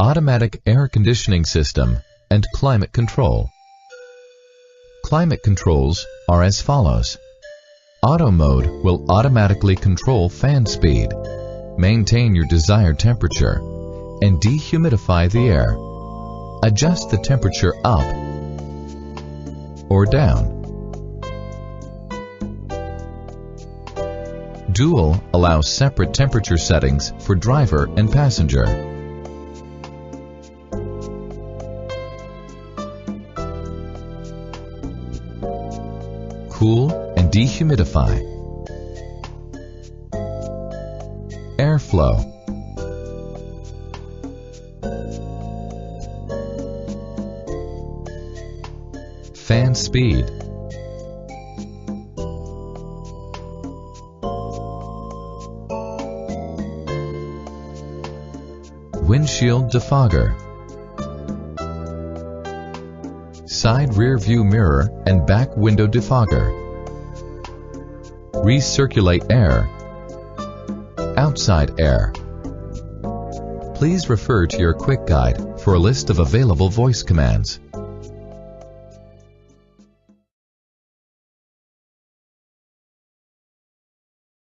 automatic air conditioning system, and climate control. Climate controls are as follows. Auto mode will automatically control fan speed, maintain your desired temperature, and dehumidify the air. Adjust the temperature up or down. Dual allows separate temperature settings for driver and passenger. Cool and dehumidify. Airflow. Fan speed. Windshield defogger. Side rear view mirror and back window defogger. Recirculate air. Outside air. Please refer to your quick guide for a list of available voice commands.